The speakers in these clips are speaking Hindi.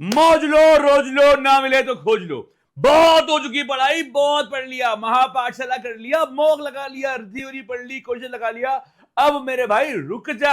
मौज लो, रोज लो, ना मिले तो खोज लो। बहुत हो चुकी पढ़ाई, बहुत पढ़ लिया, महापाठशाला कर लिया, मॉक लगा लिया, थ्योरी पढ़ ली, क्वेश्चन लगा लिया। अब मेरे भाई रुक जा।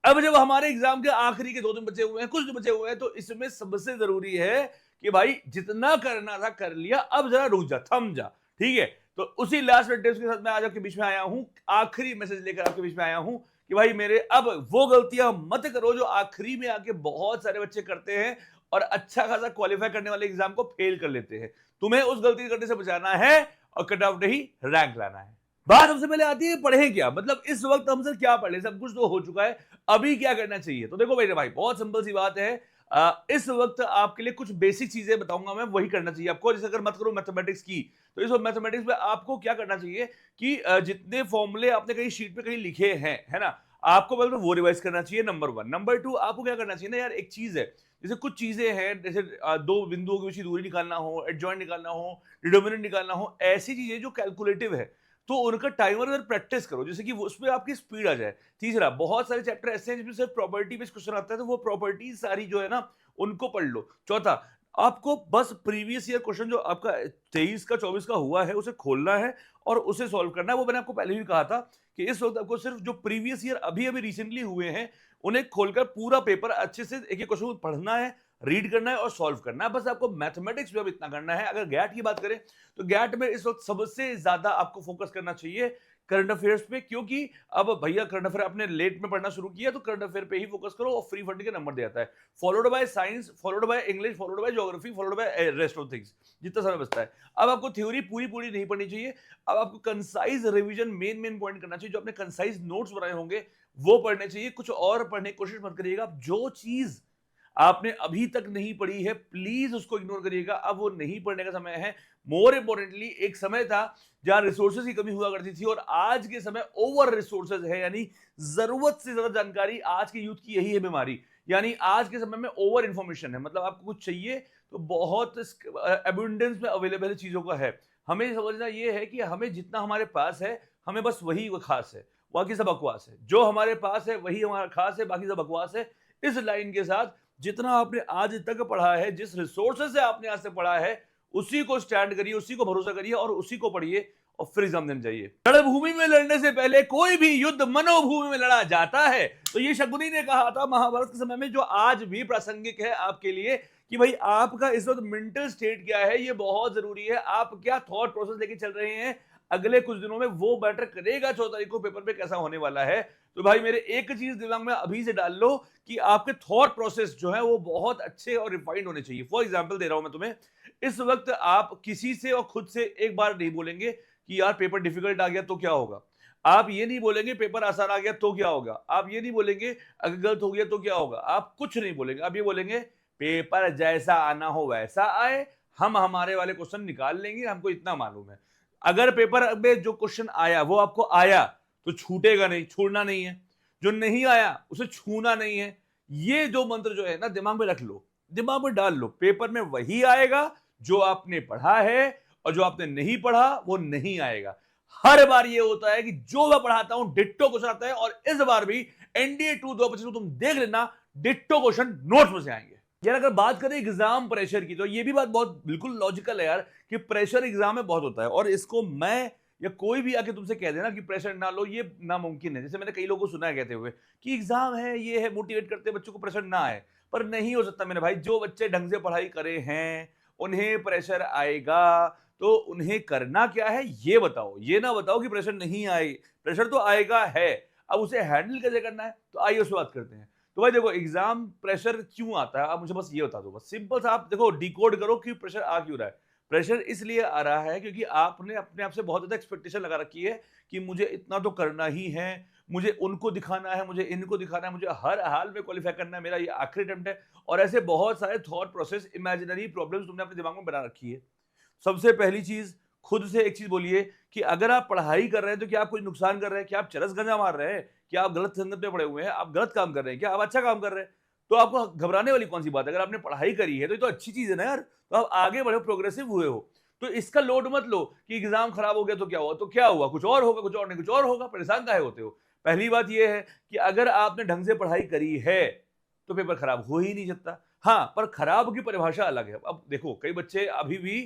अब जब हमारे एग्जाम के आखिरी के 2 दिन बचे हुए हैं, कुछ दिन बचे हुए हैं, तो इसमें सबसे जरूरी है कि भाई जितना करना था कर लिया, अब जरा रुक जा, थम जा। ठीक है, तो उसी लास्ट टिप्स के साथ मैं आज आपके बीच में आया हूं, आखिरी मैसेज लेकर आपके बीच में आया हूं कि भाई मेरे अब वो गलतियां मत करो जो आखिरी में आके बहुत सारे बच्चे करते हैं और अच्छा खासा क्वालिफाई करने वाले एग्जाम को फेल कर लेते हैं। तुम्हें उस गलती करने से बचाना है और कट ऑफ नहीं, रैंक लाना है। बात सबसे पहले आती है पढ़े क्या, मतलब इस वक्त हमसे क्या पढ़े, सब कुछ तो हो चुका है, अभी क्या करना चाहिए। तो देखो मेरे भाई, बहुत सिंपल सी बात है। इस वक्त आपके लिए कुछ बेसिक चीजें बताऊंगा मैं, वही करना चाहिए आपको। जैसे अगर मत करो मैथमेटिक्स की, तो इस मैथमेटिक्स में आपको क्या करना चाहिए कि जितने फॉर्मूले आपने कहीं शीट पे कहीं लिखे हैं, है ना, आपको पहले तो वो रिवाइज करना चाहिए, नंबर 1। नंबर 2, आपको क्या करना चाहिए ना यार, एक चीज है, जैसे कुछ चीजें हैं, जैसे दो बिंदुओं के बीच की दूरी निकालना हो, एडजॉइंट निकालना हो, डिटर्मिनेंट निकालना हो, ऐसी चीजें जो कैलकुलेटिव है, तो उनका टाइमर अगर प्रैक्टिस करो, जैसे कि उसमें आपकी स्पीड आ जाए। तीसरा, बहुत सारे चैप्टर ऐसे हैं जिसमें सिर्फ प्रॉपर्टी बेस्ड क्वेश्चन आता है, तो वो प्रॉपर्टी सारी जो है ना, उनको पढ़ लो। चौथा, आपको बस प्रीवियस ईयर क्वेश्चन जो आपका 23 का 24 का हुआ है उसे खोलना है और उसे सॉल्व करना है। वो मैंने आपको पहले भी कहा था कि इस वक्त आपको सिर्फ जो प्रीवियस ईयर अभी अभी रिसेंटली हुए हैं उन्हें खोलकर पूरा पेपर अच्छे से एक एक क्वेश्चन पढ़ना है, रीड करना है और सॉल्व करना है। बस आपको मैथमेटिक्स में अब इतना करना है। अगर गैट की बात करें तो गैट में इस वक्त सबसे ज्यादा आपको फोकस करना चाहिए करंट अफेयर्स पे, क्योंकि अब भैया करंट अफेयर आपने लेट में पढ़ना शुरू किया तो करंट अफेयर पे ही फोकस करो और फ्री फंड के नंबर दे जाता है, followed by science, followed by English, followed by geography, followed by rest of things, जितना समय बचता है। अब आपको थ्योरी पूरी पूरी नहीं पढ़नी चाहिए, अब आपको concise revision, main main point करना चाहिए। जो आपने कंसाइज नोट्स बनाए होंगे वो पढ़ने चाहिए, कुछ और पढ़ने की कोशिश मत करिएगा। जो चीज आपने अभी तक नहीं पढ़ी है प्लीज उसको इग्नोर करिएगा, अब वो नहीं पढ़ने का समय है। मोर इंपोर्टेंटली, एक समय था जहां रिसोर्सेज की कमी हुआ करती थी और आज के समय ओवर रिसोर्सेज है, यानी जरूरत से ज्यादा जानकारी। आज के यूथ की यही है बीमारी, यानी आज के समय में ओवर इंफॉर्मेशन है, मतलब आपको कुछ चाहिए तो बहुत अबुंडेंस में अवेलेबल चीजों का है। हमें समझना यह है कि हमें जितना हमारे पास है हमें बस वही खास है, बाकी सब बकवास है। जो हमारे पास है वही हमारा खास है, बाकी सब बकवास है। इस लाइन के साथ जितना आपने आज तक पढ़ा है, जिस रिसोर्सेज से आपने आज से पढ़ा है, उसी को स्टैंड करिए, उसी को भरोसा करिए और उसी को पढ़िए और फिर एग्जाम देने जाइए। रणभूमि में लड़ने से पहले कोई भी युद्ध मनोभूमि में लड़ा जाता है, तो ये शकुनी ने कहा था महाभारत के समय में, जो आज भी प्रासंगिक है आपके लिए कि भाई आपका इस वक्त मेंटल स्टेट क्या है, ये बहुत जरूरी है। आप क्या थॉट प्रोसेस लेके चल रहे हैं अगले कुछ दिनों में, वो मैटर करेगा 14 तारीख को पेपर पे कैसा होने वाला है। तो भाई मेरे एक चीज दिमाग में अभी से डाल लो कि आपके थॉट प्रोसेस जो है वो बहुत अच्छे और रिफाइंड होने चाहिए। फॉर एग्जांपल दे रहा हूं मैं तुम्हें, इस वक्त आप किसी से और खुद से एक बार नहीं बोलेंगे कि यार पेपर डिफिकल्ट आ गया तो क्या होगा। आप ये नहीं बोलेंगे पेपर आसान आ गया तो क्या होगा। आप ये नहीं बोलेंगे अगर गलत हो गया तो क्या होगा। आप कुछ नहीं बोलेंगे, आप ये बोलेंगे पेपर जैसा आना हो वैसा आए, हम हमारे वाले क्वेश्चन निकाल लेंगे, हमको इतना मालूम है। अगर पेपर में जो क्वेश्चन आया वो आपको आया तो छूटेगा नहीं, छोड़ना नहीं है। जो नहीं आया उसे छूना नहीं है। ये जो मंत्र जो है ना, दिमाग में रख लो, दिमाग में डाल लो। पेपर में वही आएगा जो आपने पढ़ा है और जो आपने नहीं पढ़ा वो नहीं आएगा। हर बार ये होता है कि जो मैं पढ़ाता हूं डिट्टो क्वेश्चन आता है, और इस बार भी एनडीए 2 2025 तुम देख लेना डिट्टो क्वेश्चन नोट्स में से आएंगे। यार अगर बात करें एग्जाम प्रेशर की, तो ये भी बात बहुत बिल्कुल लॉजिकल है यार कि प्रेशर एग्जाम में बहुत होता है, और इसको मैं या कोई भी आके तुमसे कह देना कि प्रेशर ना लो, ये नामुमकिन है। जैसे मैंने कई लोगों को सुना है कहते हुए कि एग्जाम है, ये है, मोटिवेट करते हैं बच्चों को प्रेशर ना आए, पर नहीं हो सकता मेरे भाई। जो बच्चे ढंग से पढ़ाई करे हैं उन्हें प्रेशर आएगा, तो उन्हें करना क्या है ये बताओ। ये ना बताओ कि प्रेशर नहीं आए, प्रेशर तो आएगा है, अब उसे हैंडल कैसे करना है, तो आइए उस बात करते हैं। तो भाई देखो, एग्जाम प्रेशर क्यों आता है आप मुझे बस ये बता दो। बस सिंपल सा आप देखो, डिकोड करो कि प्रेशर आ क्यों रहा है। प्रेशर इसलिए आ रहा है क्योंकि आपने अपने आप से बहुत ज्यादा एक्सपेक्टेशन लगा रखी है कि मुझे इतना तो करना ही है, मुझे उनको दिखाना है, मुझे इनको दिखाना है, मुझे हर हाल में क्वालिफाई करना है, मेरा ये आखिरी अटेम्प्ट है। और ऐसे बहुत सारे थॉट प्रोसेस, इमेजिनरी प्रॉब्लम्स तुमने अपने दिमाग में बना रखी है। सबसे पहली चीज, खुद से एक चीज बोलिए कि अगर आप पढ़ाई कर रहे हैं तो क्या आप कोई नुकसान कर रहे हैं, क्या आप चरस गंजा मार रहे हैं, क्या आप गलत संगत में पड़े हुए हैं, आप गलत काम कर रहे हैं, क्या आप अच्छा काम कर रहे हैं। तो आपको घबराने वाली कौन सी बात है। अगर आपने पढ़ाई करी है तो ये तो अच्छी चीज है ना यार, तो आप आगे बढ़े, प्रोग्रेसिव हुए हो। तो इसका लोड मत लो कि एग्जाम खराब हो गया तो क्या हुआ, तो क्या हुआ, कुछ और होगा, कुछ और नहीं, कुछ और होगा, परेशान काहे होते हो। पहली बात यह है कि अगर आपने ढंग से पढ़ाई करी है तो पेपर खराब हो ही नहीं सकता। हाँ, पर खराब की परिभाषा अलग है। अब देखो कई बच्चे अभी भी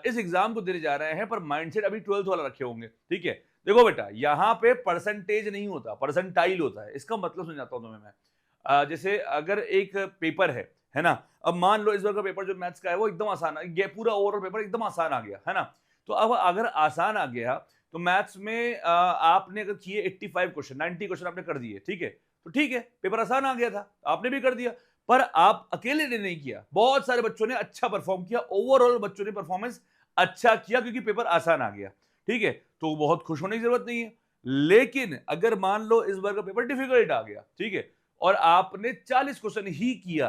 इस एग्जाम को देने जा रहे हैं पर माइंडसेट अभी 12th वाला रखे होंगे, ठीक है। देखो बेटा, यहाँ पे परसेंटेज नहीं होता, परसेंटाइल होता है। इसका मतलब समझाता हूँ तुम्हें मैं। जैसे अगर एक पेपर है ना, अब मान लो इस बार का पेपर जो मैथ्स का है वो एकदम आसान ये पूरा ओवरऑल पेपर एकदम आसान आ गया, है ना। तो अब अगर आसान आ गया तो मैथ्स में आपने अगर किए 85 क्वेश्चन, 90 क्वेश्चन आपने कर दिए, ठीक है, तो ठीक है, पेपर आसान आ गया था, आपने भी कर दिया। पर आप अकेले ने नहीं किया, बहुत सारे बच्चों ने अच्छा परफॉर्म किया, ओवरऑल बच्चों ने परफॉर्मेंस अच्छा किया क्योंकि पेपर आसान आ गया, ठीक है। तो बहुत खुश होने की जरूरत नहीं है। लेकिन अगर मान लो इस बार का पेपर डिफिकल्ट आ गया, ठीक है, और आपने 40 क्वेश्चन ही किया,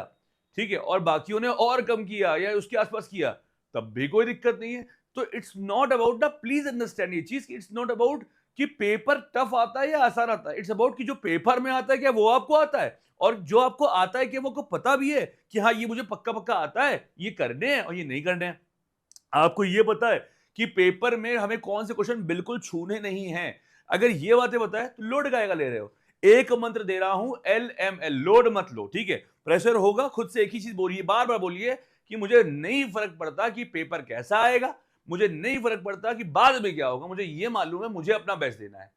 ठीक है, और बाकियों ने और कम किया या उसके आसपास किया, तब भी कोई दिक्कत नहीं है। तो it's not about the, please understand ये चीज, इट्स नॉट अबाउट कि पेपर टफ आता है या आसान आता है। इट्स अबाउट कि जो पेपर में आता है क्या वो आपको आता है, और जो आपको आता है कि वो को पता भी है कि हाँ ये मुझे पक्का पक्का आता है, ये करने हैं और ये नहीं करने हैं। आपको ये पता है कि पेपर में हमें कौन से क्वेश्चन बिल्कुल छूने नहीं हैं। अगर ये बातें पता है तो लोड काहे का ले रहे हो। एक मंत्र दे रहा हूं, LML, लोड मत लो, ठीक है। प्रेशर होगा, खुद से एक ही चीज बोलिए, बार बार बोलिए कि मुझे नहीं फर्क पड़ता कि पेपर कैसा आएगा, मुझे नहीं फर्क पड़ता कि बाद में क्या होगा, मुझे ये मालूम है मुझे अपना बेस्ट देना है।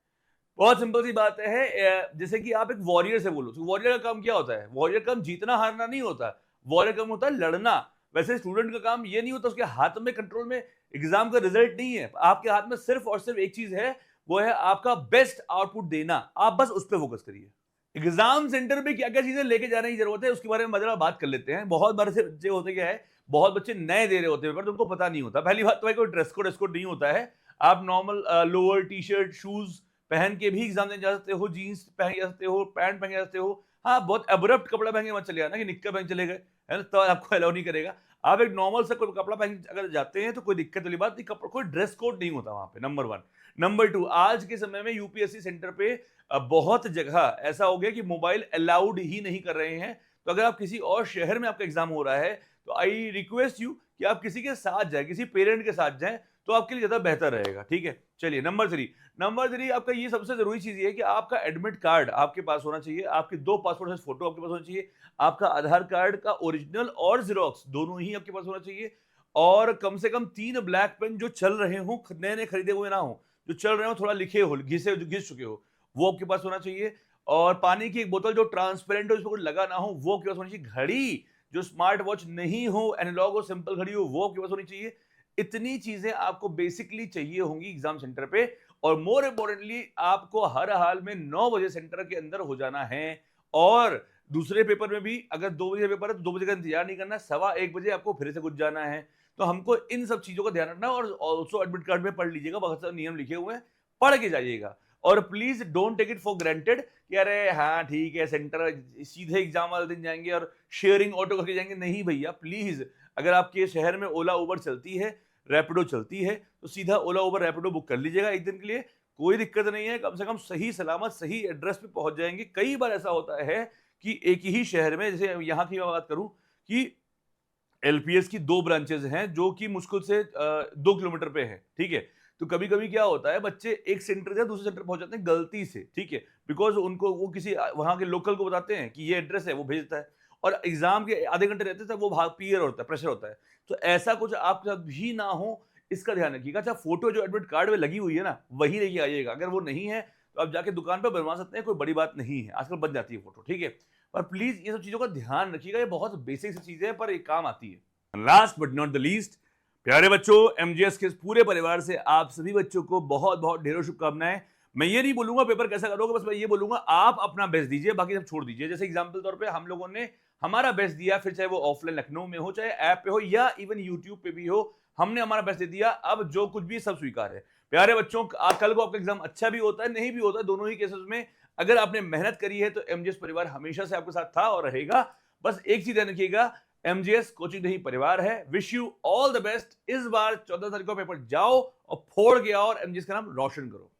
बहुत सिंपल सी बात है। जैसे कि आप एक वॉरियर से बोलो, तो वॉरियर का काम क्या होता है? वॉरियर का काम जीतना हारना नहीं होता, वॉरियर का काम होता है लड़ना। वैसे स्टूडेंट का काम ये नहीं होता, उसके हाथ में कंट्रोल में एग्जाम का रिजल्ट नहीं है, आपके हाथ में सिर्फ और सिर्फ एक चीज है, वो है आपका बेस्ट आउटपुट देना। आप बस उस पर फोकस करिए। एग्जाम सेंटर पे क्या क्या चीजें लेके जाने की जरूरत है उसके बारे में मजा बात कर लेते हैं। बहुत बार से बच्चे होते क्या है, बहुत बच्चे नए दे रहे होते हैं पेपर, तुमको पता नहीं होता। पहली बात तो है कोई ड्रेस कोड नहीं होता है। आप normal lower T shirt shoes पहन के भी एग्जाम देने जा सकते हो, जीन्स पहन जा सकते हो, पैंट पहन जा सकते हो। हाँ, बहुत अब्रप्ट कपड़ा पहन के मत चले आना कि निक्कर पहन चले गए, है ना, तो आपको अलाउ नहीं करेगा। आप एक नॉर्मल सा कपड़ा पहन अगर जाते हैं तो कोई दिक्कत वाली बात नहीं, कोई ड्रेस कोड नहीं होता वहां पे, नंबर 1। नंबर 2, आज के समय में यूपीएससी सेंटर पे बहुत जगह ऐसा हो गया कि मोबाइल अलाउड ही नहीं कर रहे हैं। तो अगर आप किसी और शहर में आपका एग्जाम हो रहा है तो आई रिक्वेस्ट यू कि आप किसी के साथ जाएं, किसी पेरेंट के साथ जाएं, तो आपके लिए ज्यादा बेहतर रहेगा, ठीक है। चलिए नंबर 3 आपका ये सबसे जरूरी चीज ये है कि आपका एडमिट कार्ड आपके पास होना चाहिए, आपके 2 पासपोर्ट साइज फोटो आपके पास होना चाहिए, आपका आधार कार्ड का ओरिजिनल और जेरोक्स दोनों ही आपके पास होना चाहिए, और कम से कम 3 ब्लैक पेन जो चल रहे हो, नए नए खरीदे हुए ना हो, जो चल रहे हो, थोड़ा लिखे हो, घिस चुके हो, वो आपके पास होना चाहिए। और पानी की एक बोतल जो ट्रांसपेरेंट हो, इसमें कुछ लगा ना हो, वो आपके पास होनी चाहिए। घड़ी जो स्मार्ट वॉच नहीं हो, एनालॉग हो, सिंपल घड़ी हो, वो आपके पास होनी चाहिए। इतनी चीजें आपको बेसिकली चाहिए होंगी एग्जाम सेंटर पे। और मोर इंपॉर्टेंटली आपको हर हाल में 9 बजे सेंटर के अंदर हो जाना है। और दूसरे पेपर में भी अगर 2 बजे पेपर है तो 2 बजे का इंतजार नहीं करना, 1:15 बजे आपको फिर से कुछ जाना है। तो हमको इन सब चीजों का ध्यान रखना है। और ऑल्सो एडमिट कार्ड में पढ़ लीजिएगा, बहुत सारे नियम लिखे हुए हैं, पढ़ के जाइएगा। और please don't take it for granted कि अरे हाँ ठीक है सेंटर सीधे एग्जाम वाले दिन जाएंगे और शेयरिंग ऑटो करके जाएंगे। नहीं भैया, प्लीज, अगर आपके शहर में ओला उबर चलती है, रैपिडो चलती है, तो सीधा ओला उबर रैपिडो बुक कर लीजिएगा एक दिन के लिए, कोई दिक्कत नहीं है। कम से कम सही सलामत सही एड्रेस पे पहुंच जाएंगे। कई बार ऐसा होता है कि एक ही शहर में, जैसे यहाँ की मैं बात करूं कि एलपीएस की 2 ब्रांचेस हैं जो कि मुश्किल से 2 किलोमीटर पे है, ठीक है। तो कभी कभी क्या होता है, बच्चे एक सेंटर से दूसरे सेंटर पहुंच जाते हैं गलती से, ठीक है, बिकॉज उनको वो किसी वहां के लोकल को बताते हैं कि ये एड्रेस है, वो भेजता है, और एग्जाम के आधे घंटे रहते थे, वो भाग पीयर होता है, प्रेशर होता है। तो ऐसा कुछ आपके साथ भी ना हो, इसका ध्यान रखिएगा। अच्छा, फोटो जो एडमिट कार्ड में लगी हुई है ना, वही लेके आइएगा। अगर वो नहीं है तो आप जाके दुकान पर बनवा सकते हैं, कोई बड़ी बात नहीं है, आजकल बन जाती है फोटो, ठीक है। पर प्लीज ये सब चीजों का ध्यान रखिएगा, ये बहुत बेसिक सी चीजें हैं पर ये काम आती है। Last but not the least, प्यारे बच्चों, एमजीएस के पूरे परिवार से आप सभी बच्चों को बहुत बहुत ढेरों शुभकामनाएं। मैं ये नहीं बोलूंगा पेपर कैसा करोगे, बस मैं ये बोलूंगा आप अपना बेस्ट दीजिए, बाकी सब छोड़ दीजिए। जैसे एग्जांपल तौर पे हम लोगों ने हमारा बेस्ट दिया, फिर चाहे वो ऑफलाइन लखनऊ में हो, चाहे ऐप पे हो, या इवन यूट्यूब पे भी हो, हमने हमारा बेस्ट दे दिया। अब जो कुछ भी सब स्वीकार है। प्यारे बच्चों, कल को आपका एग्जाम अच्छा भी होता है, नहीं भी होता है, दोनों ही केसेस में अगर आपने मेहनत करी है तो एमजीएस परिवार हमेशा से आपके साथ था और रहेगा। बस एक चीज ध्यान रखिएगा, एमजीएस कोचिंग नहीं परिवार है। Wish you all the best. इस बार 14 तारीख को पेपर जाओ और फोड़ के आओ और एमजीएस का नाम रोशन करो।